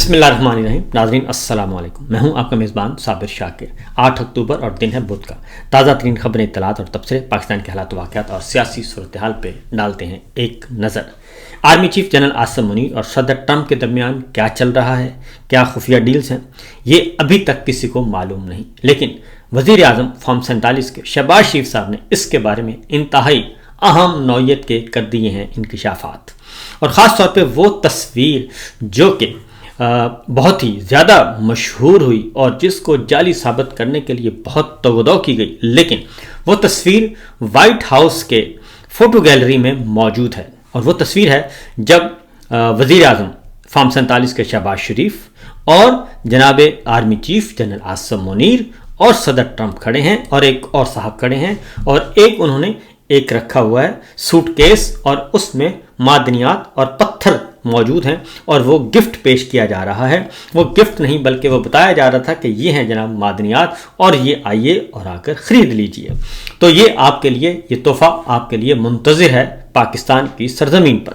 بسم اللہ الرحمن الرحیم. ناظرین السلام علیکم. میں ہوں آپ کا میزبان صابر شاکر. 8 اکتوبر اور دن ہے بدھ کا. تازہ ترین خبریں، اطلاعات اور تبصرے پاکستان کے حالات و واقعات اور سیاسی صورتحال پہ ڈالتے ہیں ایک نظر. Army chief general Asim Munir اور صدر ٹرمپ کے درمیان کیا چل رہا ہے، کیا خفیہ ڈیلز ہیں، یہ ابھی تک کسی کو معلوم نہیں. لیکن وزیر اعظم فارم 47 کے شہباز شریف صاحب نے اس کے بارے میں انتہائی اہم نوعیت کے کر دیے ہیں انکشافات، اور خاص طور پہ وہ تصویر جو کہ بہت ہی زیادہ مشہور ہوئی اور جس کو جعلی ثابت کرنے کے لیے بہت تگودو کی گئی، لیکن وہ تصویر وائٹ ہاؤس کے فوٹو گیلری میں موجود ہے. اور وہ تصویر ہے جب وزیر اعظم فارم 47 کے شہباز شریف اور جناب army chief general Asim Munir اور صدر ٹرمپ کھڑے ہیں، اور ایک اور صاحب کھڑے ہیں، اور انہوں نے ایک رکھا ہوا ہے سوٹ کیس، اور اس میں معدنیات اور پتھر موجود ہیں، اور وہ گفٹ پیش کیا جا رہا ہے. وہ گفٹ نہیں بلکہ وہ بتایا جا رہا تھا کہ یہ ہیں جناب معدنیات، اور یہ آئیے اور آ کر خرید لیجئے. تو یہ آپ کے لیے، یہ تحفہ آپ کے لیے منتظر ہے پاکستان کی سرزمین پر.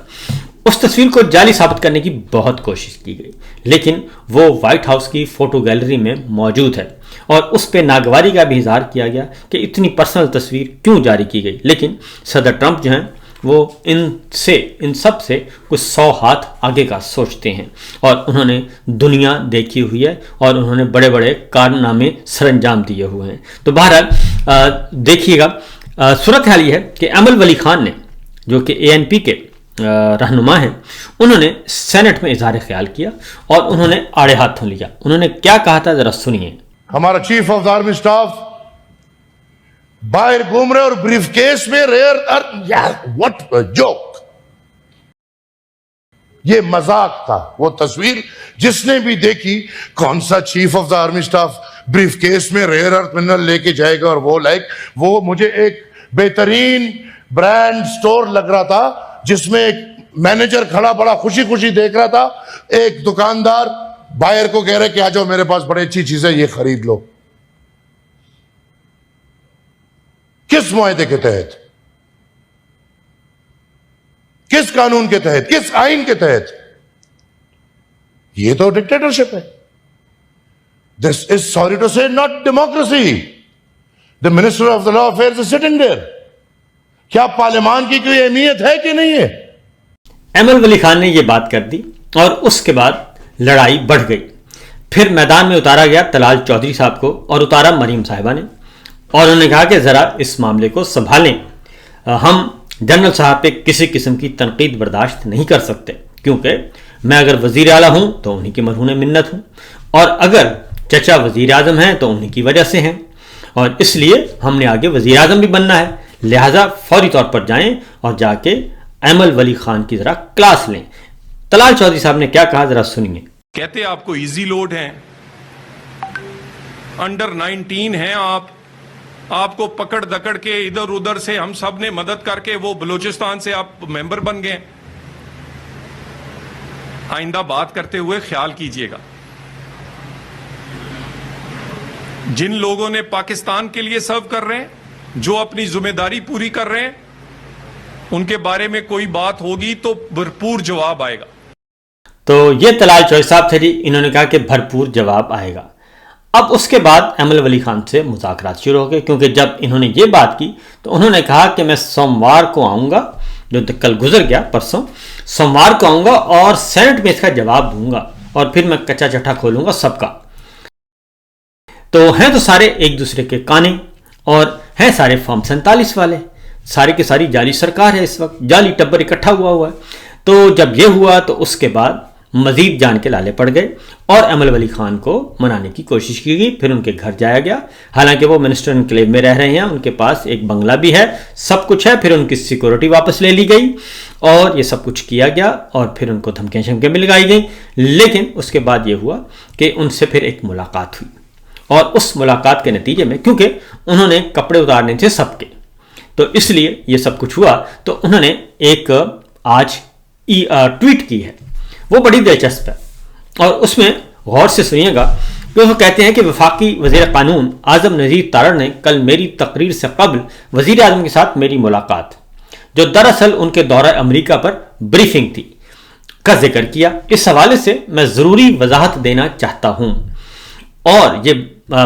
اس تصویر کو جعلی ثابت کرنے کی بہت کوشش کی گئی، لیکن وہ وائٹ ہاؤس کی فوٹو گیلری میں موجود ہے، اور اس پہ ناگواری کا بھی اظہار کیا گیا کہ اتنی پرسنل تصویر کیوں جاری کی گئی. لیکن صدر ٹرمپ جو ہیں وہ ان سب سے کچھ 100 ہاتھ آگے کا سوچتے ہیں، اور انہوں نے دنیا دیکھی ہوئی ہے، اور انہوں نے بڑے بڑے کارنامے سر انجام دیے ہوئے ہیں. تو بہرحال دیکھیے گا، صورتحال یہ ہے کہ ایمل ولی خان نے، جو کہ ANP کے رہنما ہیں، انہوں نے سینٹ میں اظہار خیال کیا اور انہوں نے آڑے ہاتھوں لیا. انہوں نے کیا کہا تھا، ذرا سنیے. ہمارا چیف آف آرمی اسٹاف باہر گھوم رہے اور بریف کیس میں واٹ جوک. یہ مذاق تھا. وہ تصویر جس نے بھی دیکھی، کون سا chief of the army staff brief case میں ریئر ارتھ منرل لے کے جائے گا، اور وہ مجھے ایک بہترین برانڈ سٹور لگ رہا تھا جس میں ایک مینیجر کھڑا بڑا خوشی خوشی دیکھ رہا تھا، ایک دکاندار بائر کو کہہ رہے کہ آ جاؤ میرے پاس بڑی اچھی چیز ہے، یہ خرید لو. کس معاہدے کے تحت، کس قانون کے تحت، کس آئین کے تحت؟ یہ تو ڈکٹیٹرشپ ہے. This is, sorry to say, not democracy. The Minister of the Law Affairs is sitting there. کیا پارلیمان کی کوئی اہمیت ہے کہ نہیں ہے؟ ایمل ولی خان نے یہ بات کر دی، اور اس کے بعد لڑائی بڑھ گئی. پھر میدان میں اتارا گیا طلال چودھری صاحب کو، اور اتارا مریم صاحبہ نے، اور انہوں نے کہا کہ ذرا اس معاملے کو سنبھالیں. ہم جنرل صاحب پہ کسی قسم کی تنقید برداشت نہیں کر سکتے، کیونکہ میں اگر وزیر اعلیٰ ہوں تو انہی کی مرہون منت ہوں، اور اگر چچا وزیر اعظم ہیں تو انہی کی وجہ سے ہیں، اور اس لیے ہم نے آگے وزیر اعظم بھی بننا ہے. لہٰذا فوری طور پر جائیں اور جا کے ایمل ولی خان کی ذرا کلاس لیں. طلال چودھری صاحب نے کیا کہا، ذرا سنیے. کہتے آپ کو ایزی لوڈ ہیں، انڈر 19 ہیں آپ کو پکڑ دکڑ کے ادھر ادھر سے ہم سب نے مدد کر کے وہ بلوچستان سے آپ ممبر بن گئے. آئندہ بات کرتے ہوئے خیال کیجئے گا، جن لوگوں نے پاکستان کے لیے سرو کر رہے ہیں، جو اپنی ذمہ داری پوری کر رہے ہیں، ان کے بارے میں کوئی بات ہوگی تو بھرپور جواب آئے گا. تو یہ طلال چودھری صاحب تھے جی، انہوں نے کہا کہ بھرپور جواب آئے گا. اب اس کے بعد ایمل ولی خان سے مذاکرات شروع ہو گئے، کیونکہ جب انہوں نے یہ بات کی تو انہوں نے کہا کہ میں سوموار کو آؤں گا، جو کل گزر گیا، پرسوں سوموار کو آؤں گا اور سینٹ میں اس کا جواب دوں گا، اور پھر میں کچا چٹھا کھولوں گا سب کا. تو ہیں تو سارے ایک دوسرے کے کانے، اور ہیں سارے فارم 47 والے، سارے کے ساری جعلی سرکار ہے، اس وقت جعلی ٹبر اکٹھا ہوا ہے. تو جب یہ ہوا تو اس کے بعد مزید جان کے لالے پڑ گئے، اور ایمل ولی خان کو منانے کی کوشش کی گئی. پھر ان کے گھر جایا گیا، حالانکہ وہ منسٹر انکلیو میں رہ رہے ہیں، ان کے پاس ایک بنگلہ بھی ہے، سب کچھ ہے. پھر ان کی سیکورٹی واپس لے لی گئی، اور یہ سب کچھ کیا گیا، اور پھر ان کو دھمکیاں شمکیاں بھی لگائی گئیں. لیکن اس کے بعد یہ ہوا کہ ان سے پھر ایک ملاقات ہوئی، اور اس ملاقات کے نتیجے میں، کیونکہ انہوں نے کپڑے اتارنے تھے سب کے، تو اس لیے یہ سب کچھ ہوا. تو انہوں نے ایک آج ٹویٹ کی ہے، وہ بڑی دلچسپ ہے، اور اس میں غور سے سنیے گا کہ وہ کہتے ہیں کہ وفاقی وزیر قانون اعظم نذیر تارڑ نے کل میری تقریر سے قبل وزیر اعظم کے ساتھ میری ملاقات، جو دراصل ان کے دورہ امریکہ پر بریفنگ تھی، کا ذکر کیا۔ اس حوالے سے میں ضروری وضاحت دینا چاہتا ہوں اور یہ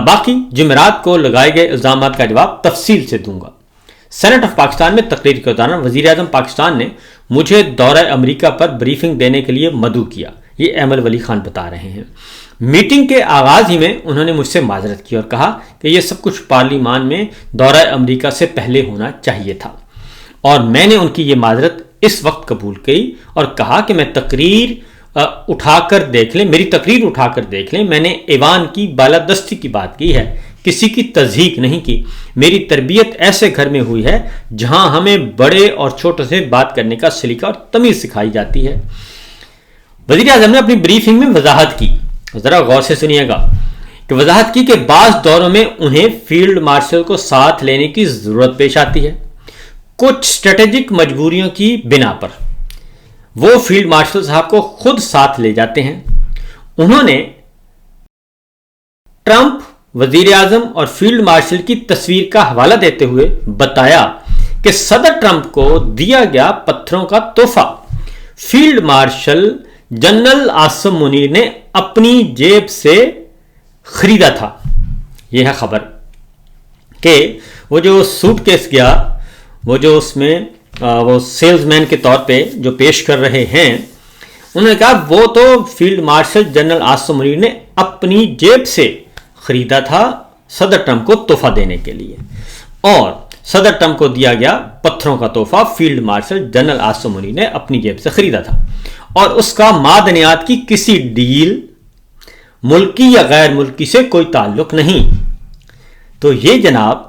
باقی جمعرات کو لگائے گئے الزامات کا جواب تفصیل سے دوں گا۔ سینٹ آف پاکستان میں تقریر کے دوران وزیر اعظم پاکستان نے مجھے دورہ امریکہ پر بریفنگ دینے کے لیے مدعو کیا، یہ ایمل ولی خان بتا رہے ہیں۔ میٹنگ کے آغاز ہی میں انہوں نے مجھ سے معذرت کی اور کہا کہ یہ سب کچھ پارلیمان میں دورہ امریکہ سے پہلے ہونا چاہیے تھا، اور میں نے ان کی یہ معذرت اس وقت قبول کی اور کہا کہ میری تقریر اٹھا کر دیکھ لیں، میں نے ایوان کی بالادستی کی بات کی ہے، کسی کی تضحیک نہیں کی۔ میری تربیت ایسے گھر میں ہوئی ہے جہاں ہمیں بڑے اور چھوٹے سے بات کرنے کا سلیقہ اور تمیز سکھائی جاتی ہے۔ وزیر اعظم نے اپنی بریفنگ میں وضاحت کی، ذرا غور سے سنیے گا، کہ وضاحت کی کہ بعض دوروں میں انہیں فیلڈ مارشل کو ساتھ لینے کی ضرورت پیش آتی ہے، کچھ اسٹریٹجک مجبوریوں کی بنا پر وہ فیلڈ مارشل صاحب کو خود ساتھ لے جاتے ہیں۔ انہوں نے ٹرمپ، وزیر اعظم اور فیلڈ مارشل کی تصویر کا حوالہ دیتے ہوئے بتایا کہ صدر ٹرمپ کو دیا گیا پتھروں کا تحفہ field marshal general Asim Munir نے اپنی جیب سے خریدا تھا۔ یہ ہے خبر کہ وہ جو سوٹ کیس گیا، وہ جو اس میں وہ سیلز مین کے طور پہ جو پیش کر رہے ہیں، انہوں نے کہا وہ تو field marshal general Asim Munir نے اپنی جیب سے خریدا تھا صدر ٹرمپ کو تحفہ دینے کے لیے، اور صدر ٹرمپ کو دیا گیا پتھروں کا تحفہ field marshal general Asim Munir نے اپنی جیب سے خریدا تھا، اور اس کا معدنیات کی کسی ڈیل ملکی یا غیر ملکی سے کوئی تعلق نہیں۔ تو یہ جناب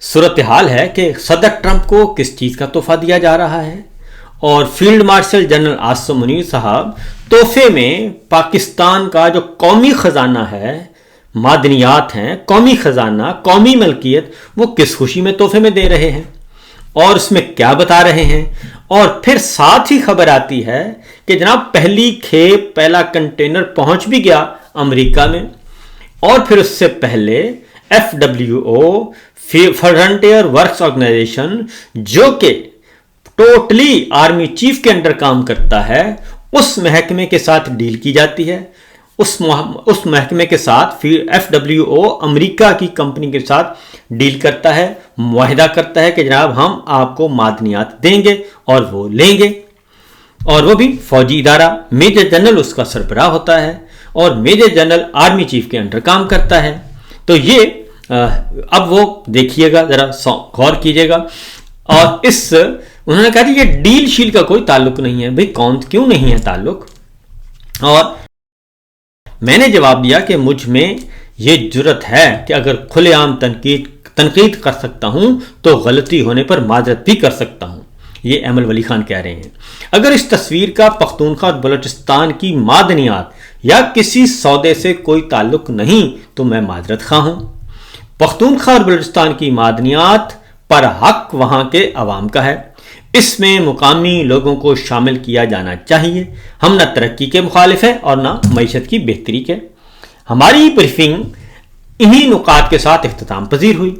صورتحال ہے کہ صدر ٹرمپ کو کس چیز کا تحفہ دیا جا رہا ہے، اور field marshal general Asim Munir صاحب تحفے میں پاکستان کا جو قومی خزانہ ہے، معدنیات ہیں، قومی خزانہ، قومی ملکیت، وہ کس خوشی میں تحفے میں دے رہے ہیں اور اس میں کیا بتا رہے ہیں۔ اور پھر ساتھ ہی خبر آتی ہے کہ جناب پہلی کھیپ، پہلا کنٹینر پہنچ بھی گیا امریکہ میں، اور پھر اس سے پہلے FWO فرنٹیئر ورکس آرگنائزیشن، جو کہ ٹوٹلی آرمی چیف کے انڈر کام کرتا ہے، اس محکمے کے ساتھ ڈیل کی جاتی ہے۔ اس محکمے کے ساتھ FWO امریکہ کی کمپنی کے ساتھ ڈیل کرتا ہے، معاہدہ کرتا ہے کہ جناب ہم آپ کو معدنیات دیں گے، اور وہ لیں گے، اور وہ بھی فوجی ادارہ، میجر جنرل اس کا سربراہ ہوتا ہے، اور میجر جنرل آرمی چیف کے انڈر کام کرتا ہے۔ تو یہ اب وہ دیکھیے گا، ذرا غور کیجیے گا، اور انہوں نے کہا کہ یہ ڈیل شیل کا کوئی تعلق نہیں ہے۔ بھئی کیوں نہیں ہے تعلق؟ اور میں نے جواب دیا کہ مجھ میں یہ جرت ہے کہ اگر کھلے عام تنقید کر سکتا ہوں تو غلطی ہونے پر معذرت بھی کر سکتا ہوں، یہ ایمل ولی خان کہہ رہے ہیں۔ اگر اس تصویر کا پختونخوا اور بلوچستان کی معدنیات یا کسی سودے سے کوئی تعلق نہیں تو میں معذرت خواہ ہوں۔ پختونخوا اور بلوچستان کی معدنیات پر حق وہاں کے عوام کا ہے، اس میں مقامی لوگوں کو شامل کیا جانا چاہیے۔ ہم نہ ترقی کے مخالف ہیں اور نہ معیشت کی بہتری کے۔ ہماری بریفنگ انہی نکات کے ساتھ اختتام پذیر ہوئی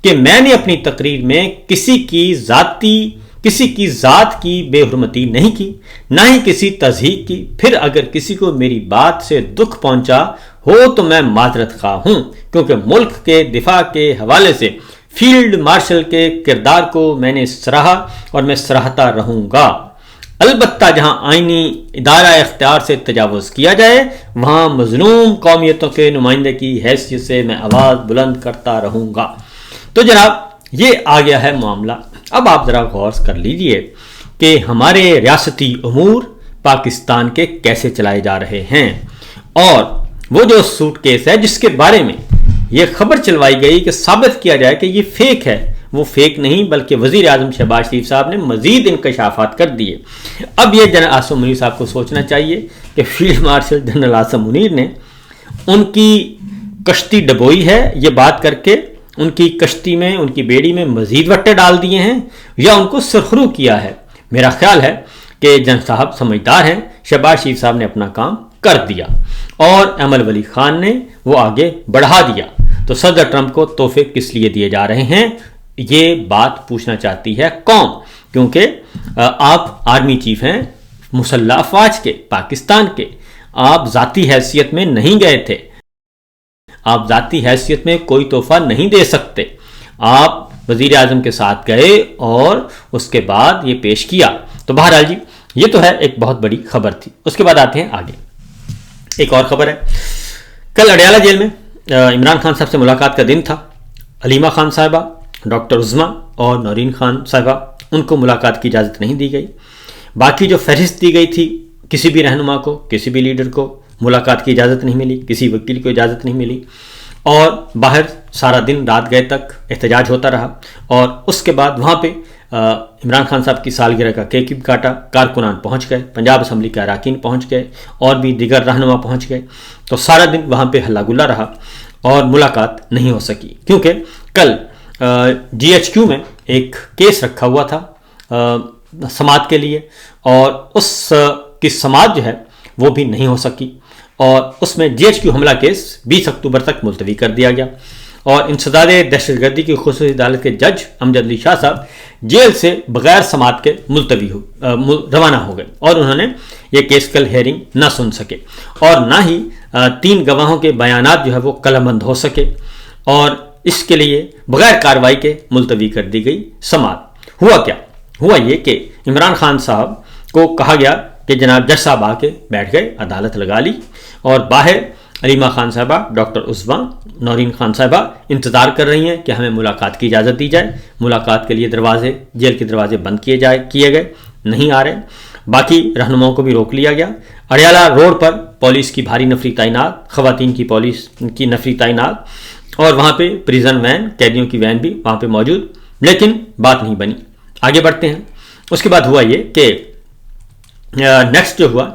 کہ میں نے اپنی تقریر میں کسی کی ذات کی بے حرمتی نہیں کی، نہ ہی کسی تضحیک کی۔ پھر اگر کسی کو میری بات سے دکھ پہنچا ہو تو میں معذرت خواہ ہوں، کیونکہ ملک کے دفاع کے حوالے سے فیلڈ مارشل کے کردار کو میں نے سراہا اور میں سراہتا رہوں گا۔ البتہ جہاں آئینی ادارہ اختیار سے تجاوز کیا جائے وہاں مظلوم قومیتوں کے نمائندے کی حیثیت سے میں آواز بلند کرتا رہوں گا۔ تو جناب یہ آ گیا ہے معاملہ۔ اب آپ ذرا غور کر لیجئے کہ ہمارے ریاستی امور پاکستان کے کیسے چلائے جا رہے ہیں، اور وہ جو سوٹ کیس ہے جس کے بارے میں یہ خبر چلوائی گئی کہ ثابت کیا جائے کہ یہ فیک ہے، وہ فیک نہیں بلکہ وزیر اعظم شہباز شریف صاحب نے مزید انکشافات کر دیے۔ اب یہ جنرل عاصم منیر صاحب کو سوچنا چاہیے کہ field marshal general Asim Munir نے ان کی کشتی ڈبوئی ہے، یہ بات کر کے ان کی کشتی میں، ان کی بیڑی میں مزید وٹے ڈال دیے ہیں، یا ان کو سرخرو کیا ہے۔ میرا خیال ہے کہ جنرل صاحب سمجھدار ہیں، شہباز شریف صاحب نے اپنا کام کر دیا اور ایمل ولی خان نے وہ آگے بڑھا دیا۔ تو صدر ٹرمپ کو تحفے کس لیے دیے جا رہے ہیں، یہ بات پوچھنا چاہتی ہے قوم، کیونکہ آپ آرمی چیف ہیں، مسلح افواج کے، پاکستان کے، آپ ذاتی حیثیت میں نہیں گئے تھے، آپ ذاتی حیثیت میں کوئی تحفہ نہیں دے سکتے، آپ وزیر اعظم کے ساتھ گئے اور اس کے بعد یہ پیش کیا۔ تو بہرحال جی یہ تو ہے ایک بہت بڑی خبر تھی۔ اس کے بعد آتے ہیں آگے، ایک اور خبر ہے۔ کل اڈیالہ جیل میں عمران خان صاحب سے ملاقات کا دن تھا۔ علیمہ خان صاحبہ، ڈاکٹر عظمیٰ اور نورین خان صاحبہ، ان کو ملاقات کی اجازت نہیں دی گئی۔ باقی جو فہرست دی گئی تھی، کسی بھی رہنما کو، کسی بھی لیڈر کو ملاقات کی اجازت نہیں ملی، کسی وکیل کو اجازت نہیں ملی، اور باہر سارا دن رات گئے تک احتجاج ہوتا رہا۔ اور اس کے بعد وہاں پہ عمران خان صاحب کی سالگرہ کا کیک بھی کاٹا، کارکنان پہنچ گئے، پنجاب اسمبلی کے اراکین پہنچ گئے، اور بھی دیگر رہنما پہنچ گئے۔ تو سارا دن وہاں پہ ہلا گلا رہا اور ملاقات نہیں ہو سکی، کیونکہ کل جی ایچ کیو میں ایک کیس رکھا ہوا تھا سماعت کے لیے، اور اس کی سماعت جو ہے وہ بھی نہیں ہو سکی، اور اس میں جی ایچ کیو حملہ کیس 20 اکتوبر تک ملتوی کر دیا گیا۔ اور انسداد دہشت گردی کی خصوصی عدالت کے جج امجد علی شاہ صاحب جیل سے بغیر سماعت کے روانہ ہو گئے، اور انہوں نے یہ کیس کل ہیئرنگ نہ سن سکے، اور نہ ہی 3 گواہوں کے بیانات جو ہے وہ قلم بند ہو سکے، اور اس کے لیے بغیر کارروائی کے ملتوی کر دی گئی سماعت۔ ہوا کیا؟ ہوا یہ کہ عمران خان صاحب کو کہا گیا کہ جناب جج صاحب آ کے بیٹھ گئے، عدالت لگا لی، اور باہر علیمہ خان صاحبہ، ڈاکٹر عظمیٰ، نورین خان صاحبہ انتظار کر رہی ہیں کہ ہمیں ملاقات کی اجازت دی جائے۔ ملاقات کے لیے جیل کے دروازے بند کیے گئے، نہیں آ رہے۔ باقی رہنماؤں کو بھی روک لیا گیا۔ اڈیالہ روڈ پر پولیس کی بھاری نفری تعینات، خواتین کی پولیس کی نفری تعینات، اور وہاں پہ پریزن وین، قیدیوں کی وین بھی وہاں پہ موجود، لیکن بات نہیں بنی۔ آگے بڑھتے ہیں۔ اس کے بعد ہوا یہ کہ نیکسٹ جو ہوا،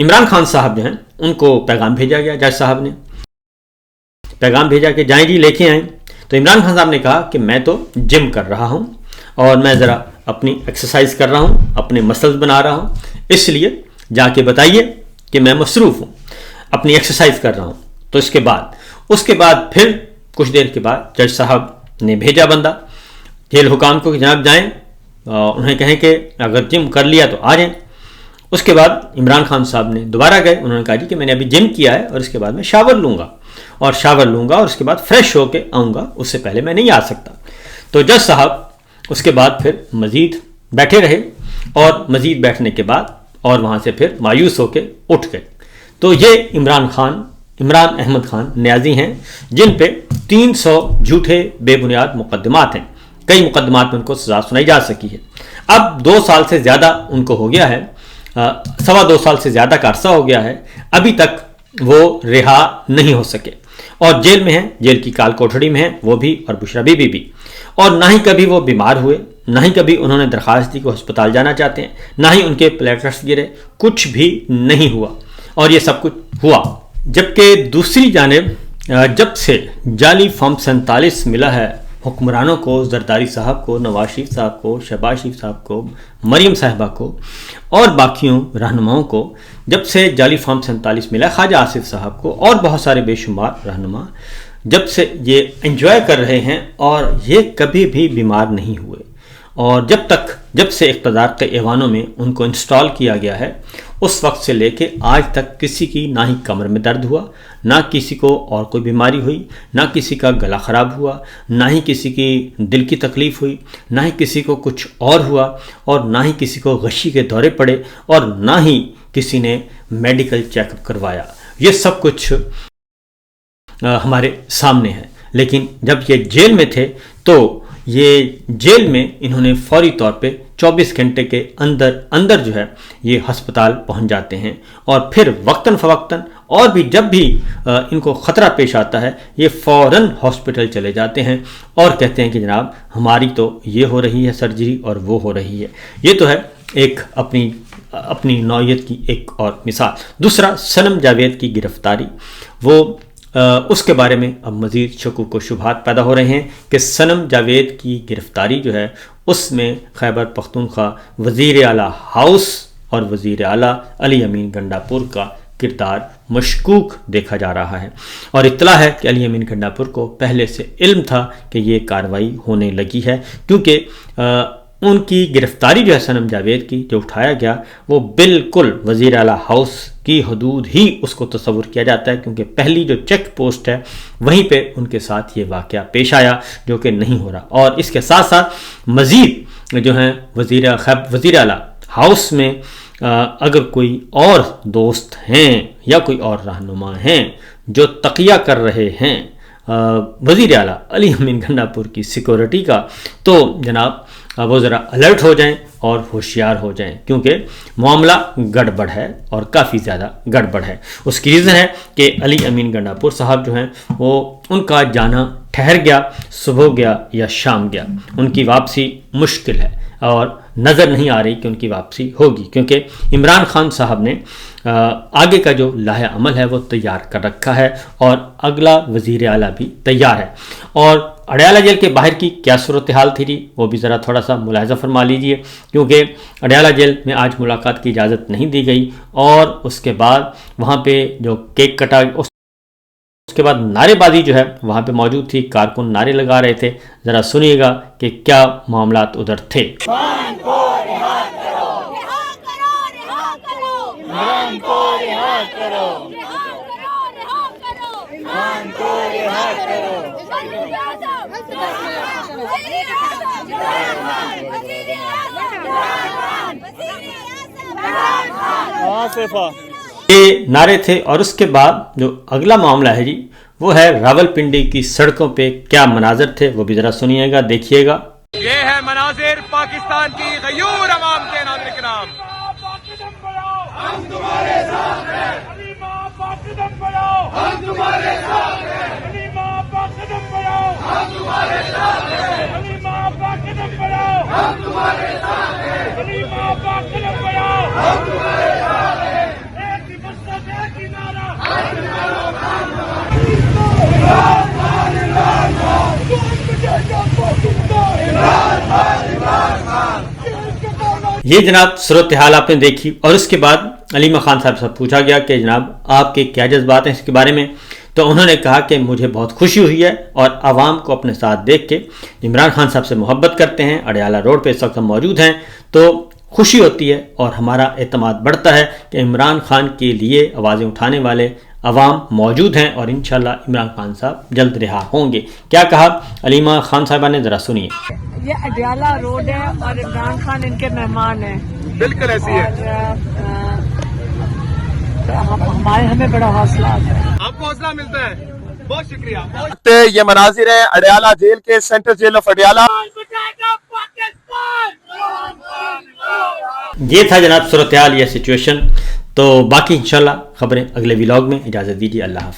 عمران خان صاحب جو ہیں ان کو پیغام بھیجا گیا، جج صاحب نے پیغام بھیجا کہ جائیں جی لے کے آئیں۔ تو عمران خان صاحب نے کہا کہ میں تو جم کر رہا ہوں، اور میں ذرا اپنی ایکسرسائز کر رہا ہوں، اپنے مسلز بنا رہا ہوں، اس لیے جا کے بتائیے کہ میں مصروف ہوں، اپنی ایکسرسائز کر رہا ہوں۔ تو اس کے بعد پھر کچھ دیر کے بعد جج صاحب نے بھیجا بندہ جیل حکام کو کہ جناب جائیں، انہیں کہیں کہ اگر جم کر لیا تو آ جائیں۔ اس کے بعد عمران خان صاحب نے دوبارہ گئے، انہوں نے کہا جی کہ میں نے ابھی جم کیا ہے، اور اس کے بعد میں شاور لوں گا اور اس کے بعد فریش ہو کے آؤں گا، اس سے پہلے میں نہیں آ سکتا۔ تو جج صاحب اس کے بعد پھر مزید بیٹھے رہے، اور مزید بیٹھنے کے بعد اور وہاں سے پھر مایوس ہو کے اٹھ گئے۔ تو یہ عمران احمد خان نیازی ہیں، جن پہ 300 جھوٹے بے بنیاد مقدمات ہیں، کئی مقدمات میں ان کو سزا سنائی جا سکی ہے۔ اب 2 سال سے زیادہ ان کو ہو گیا ہے، 2.25 سال سے زیادہ کا عرصہ ہو گیا ہے، ابھی تک وہ رہا نہیں ہو سکے، اور جیل میں ہیں، جیل کی کال کوٹھڑی میں ہیں وہ بھی، اور بشرا بی بی بھی، اور نہ ہی کبھی وہ بیمار ہوئے، نہ ہی کبھی انہوں نے درخواست دی کہ ہسپتال جانا چاہتے ہیں، نہ ہی ان کے پلیٹلیٹس گرے، کچھ بھی نہیں ہوا، اور یہ سب کچھ ہوا۔ جبکہ دوسری جانب جب سے جعلی فارم 47 ملا ہے حکمرانوں کو، زرداری صاحب کو، نواز شریف صاحب کو، شہباز شریف صاحب کو، مریم صاحبہ کو، اور باقیوں رہنماؤں کو، جب سے جعلی فارم 47 ملا، خواجہ آصف صاحب کو، اور بہت سارے بے شمار رہنما جب سے یہ انجوائے کر رہے ہیں، اور یہ کبھی بھی بیمار نہیں ہوئے، اور جب سے اقتدار کے ایوانوں میں ان کو انسٹال کیا گیا ہے، اس وقت سے لے کے آج تک کسی کی نہ ہی کمر میں درد ہوا، نہ کسی کو اور کوئی بیماری ہوئی، نہ کسی کا گلا خراب ہوا، نہ ہی کسی کی دل کی تکلیف ہوئی، نہ ہی کسی کو کچھ اور ہوا، اور نہ ہی کسی کو غشی کے دورے پڑے، اور نہ ہی کسی نے میڈیکل چیک اپ کروایا۔ یہ سب کچھ ہمارے سامنے ہے۔ لیکن جب یہ جیل میں تھے تو یہ جیل میں انہوں نے فوری طور پہ 24 گھنٹے کے اندر جو ہے یہ ہسپتال پہنچ جاتے ہیں، اور پھر وقتاً فوقتاً اور بھی جب بھی ان کو خطرہ پیش آتا ہے یہ فوراً ہاسپٹل چلے جاتے ہیں، اور کہتے ہیں کہ جناب ہماری تو یہ ہو رہی ہے سرجری اور وہ ہو رہی ہے۔ یہ تو ہے ایک اپنی نوعیت کی ایک اور مثال۔ دوسرا، صنم جاوید کی گرفتاری، وہ اس کے بارے میں اب مزید شکوک و شبہات پیدا ہو رہے ہیں کہ صنم جاوید کی گرفتاری جو ہے اس میں خیبر پختونخوا وزیر اعلیٰ ہاؤس اور وزیر اعلیٰ علی امین گنڈاپور کا کردار مشکوک دیکھا جا رہا ہے، اور اطلاع ہے کہ علی امین گنڈاپور کو پہلے سے علم تھا کہ یہ کارروائی ہونے لگی ہے، کیونکہ ان کی گرفتاری جو ہے صنم جاوید کی جو اٹھایا گیا وہ بالکل وزیر اعلیٰ ہاؤس کی حدود ہی اس کو تصور کیا جاتا ہے، کیونکہ پہلی جو چیک پوسٹ ہے وہیں پہ ان کے ساتھ یہ واقعہ پیش آیا جو کہ نہیں ہو رہا۔ اور اس کے ساتھ ساتھ مزید جو ہیں وزیر اعلیٰ ہاؤس میں اگر کوئی اور دوست ہیں یا کوئی اور رہنما ہیں جو تقیہ کر رہے ہیں وزیر اعلیٰ علی امین گنڈاپور کی سیکورٹی کا، تو جناب وہ ذرا الرٹ ہو جائیں اور ہوشیار ہو جائیں، کیونکہ معاملہ گڑبڑ ہے اور کافی زیادہ گڑبڑ ہے۔ اس کی ریزن ہے کہ علی امین گنڈاپور صاحب جو ہیں وہ ان کا جانا ٹھہر گیا، صبح گیا یا شام گیا، ان کی واپسی مشکل ہے اور نظر نہیں آ رہی کہ ان کی واپسی ہوگی، کیونکہ عمران خان صاحب نے آگے کا جو لاہ عمل ہے وہ تیار کر رکھا ہے اور اگلا وزیر اعلیٰ بھی تیار ہے۔ اور اڈیالہ جیل کے باہر کی کیا صورتحال تھی جی، وہ بھی ذرا تھوڑا سا ملاحظہ فرما لیجئے، کیونکہ اڈیالہ جیل میں آج ملاقات کی اجازت نہیں دی گئی، اور اس کے بعد وہاں پہ جو کیک کٹا، اس کے بعد نعرے بازی جو ہے وہاں پہ موجود تھی، کارکن نعرے لگا رہے تھے۔ ذرا سنیے گا کہ کیا معاملات ادھر تھے۔ یہ نعرے تھے، اور اس کے بعد جو اگلا معاملہ ہے جی وہ ہے راول پنڈی کی سڑکوں پہ کیا مناظر تھے، وہ بھی ذرا سنیے گا، دیکھیے گا۔ یہ ہے مناظر پاکستان کی غیور عوام کے ناظرین کرام۔ ہم تمہارے ساتھ ہیں، حلیمہ پاک قدم بڑھاؤ، ہم تمہارے ساتھ ہیں، حلیمہ پاک قدم بڑھاؤ، ہم تمہارے ساتھ ہیں، حلیمہ پاک قدم بڑھاؤ، ہم تمہارے ساتھ ہیں، حلیمہ پاک قدم بڑھاؤ، ہم تمہارے ساتھ ہیں۔ ایک ہی مقصد، ایک ہی نعرہ، یہ جناب صورتحال آپ نے دیکھی، اور اس کے بعد علیمہ خان صاحب سے پوچھا گیا کہ جناب آپ کے کیا جذبات ہیں اس کے بارے میں، تو انہوں نے کہا کہ مجھے بہت خوشی ہوئی ہے اور عوام کو اپنے ساتھ دیکھ کے عمران خان صاحب سے محبت کرتے ہیں، اڈیالہ روڈ پہ اس وقت ہم موجود ہیں، تو خوشی ہوتی ہے اور ہمارا اعتماد بڑھتا ہے کہ عمران خان کے لیے آوازیں اٹھانے والے عوام موجود ہیں، اور انشاءاللہ عمران خان صاحب جلد رہا ہوں گے۔ کیا کہا علیمہ خان صاحبہ نے، ذرا سنیے۔ یہ اڈیالہ روڈ ہے اور عمران خان ان کے مہمان ہیں، بالکل ایسی ہے، ہمیں بڑا حوصلہ آتا ہے، آپ کو حوصلہ ملتا ہے، بہت شکریہ۔ یہ مناظر ہیں اڈیالہ جیل کے، سینٹرل جیل آف اڈیالہ۔ یہ تھا جناب صورتحال، یہ سچویشن۔ تو باقی انشاءاللہ خبریں اگلے ولاگ میں، اجازت دیجیے، اللہ حافظ۔